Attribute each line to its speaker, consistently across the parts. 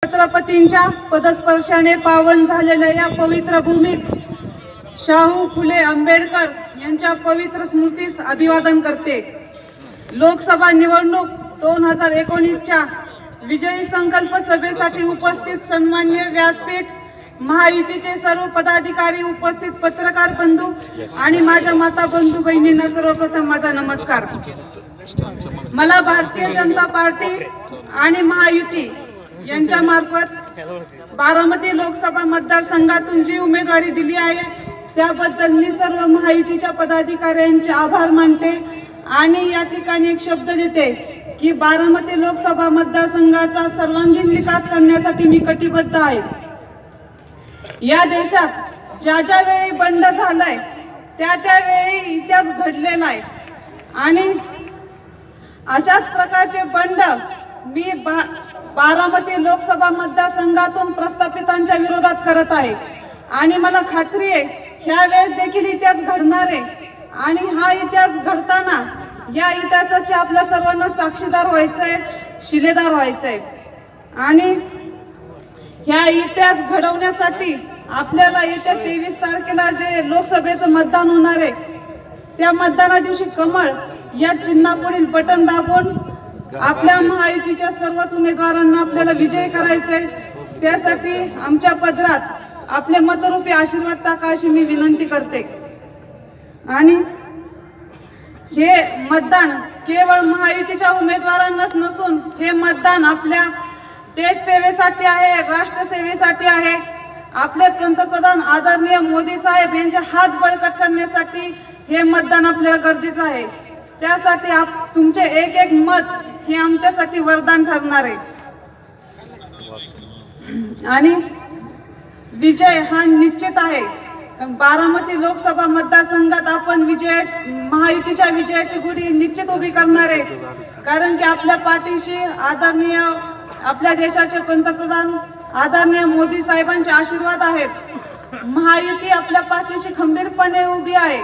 Speaker 1: छत्रपतींच्या पदस्पर्शाने पावन झालेल्या या पवित्र भूमीत शाहू फुले आंबेडकर यांच्या पवित्र स्मृतीस अभिवादन करते। लोकसभा निवडणूक 2019च्या विजयी संकल्प सभेसाठी उपस्थित सन्माननीय व्यासपीठ, महायुतीचे सर्व पदाधिकारी, उपस्थित पत्रकार बंधू आणि माझ्या माता बंधू बहिणींना सर्वप्रथम माझा नमस्कार। मला भारतीय जनता पार्टी आणि महायुती यांच्या मार्फत बारामती लोकसभा मतदारसंघातून जी उमेदवारी दिली आहे त्याबद्दल मी सर्व महायुतीच्या पदाधिकाऱ्यांचे आभार मानते आणि या ठिकाणी एक शब्द देते की बारामती लोकसभा मतदारसंघाचा सर्वांगीण विकास करण्यासाठी मी कटिबद्ध आहे। या देशात ज्या ज्या वेळी बंड झालाय त्या वेळी इतिहास घडलेला आहे आणि अशाच प्रकारचे बंड मी बारामती लोकसभा मतदारसंघातून प्रस्थापितांच्या विरोधात करत आहे आणि मला खात्री आहे ह्या वेळेस देखील इतिहास घडणार आहे आणि हा इतिहास घडताना या इतिहासाचे आपल्या सर्वांना साक्षीदार व्हायचंय, शिलेदार व्हायचंय आणि ह्या इतिहास घडवण्यासाठी आपल्याला येत्या 23 तारखेला जे लोकसभेचं मतदान होणार आहे त्या मतदाना दिवशी कमळ या चिन्हापुढील बटन दाबून आपल्या महायुतीच्या सर्वच उमेदवारांना आपल्याला विजयी करायचंय। त्यासाठी आमच्या पदरात आपले मतरूपी आशीर्वाद टाका अशी मी विनंती करते। आणि हे मतदान केवळ महायुतीच्या उमेदवारांनाच नसून हे मतदान आपल्या देश सेवेसाठी आहे, राष्ट्र सेवेसाठी आहे। आपले पंतप्रधान आदरणीय मोदी साहेब यांचे हात बळकट करण्यासाठी हे मतदान आपल्याला गरजेचं आहे। त्यासाठी तुमचे एक एक मत हे आमच्यासाठी वरदान ठरणार आहे आणि विजय हा निश्चित आहे। बारामती लोकसभा मतदारसंघात आपण महायुतीच्या विजयाची गुढी निश्चित उभी करणार आहे कारण की आपल्या पाठीशी आदरणीय आपल्या देशाचे पंतप्रधान आदरणीय मोदी साहेबांचे आशीर्वाद आहेत। महायुती आपल्या पाठीशी खंबीरपणे उभी आहे,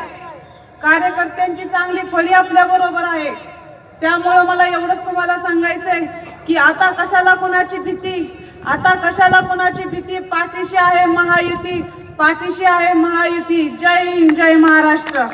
Speaker 1: कार्यकर्त्यांची चांगली फळी आपल्या बरोबर आहे। त्यामुळे मला एवढंच तुम्हाला सांगायचंय की आता कशाला कोणाची भीती, पाठीशी आहे महायुती, पाठीशी आहे महायुती। जय हिंद, जय महाराष्ट्र।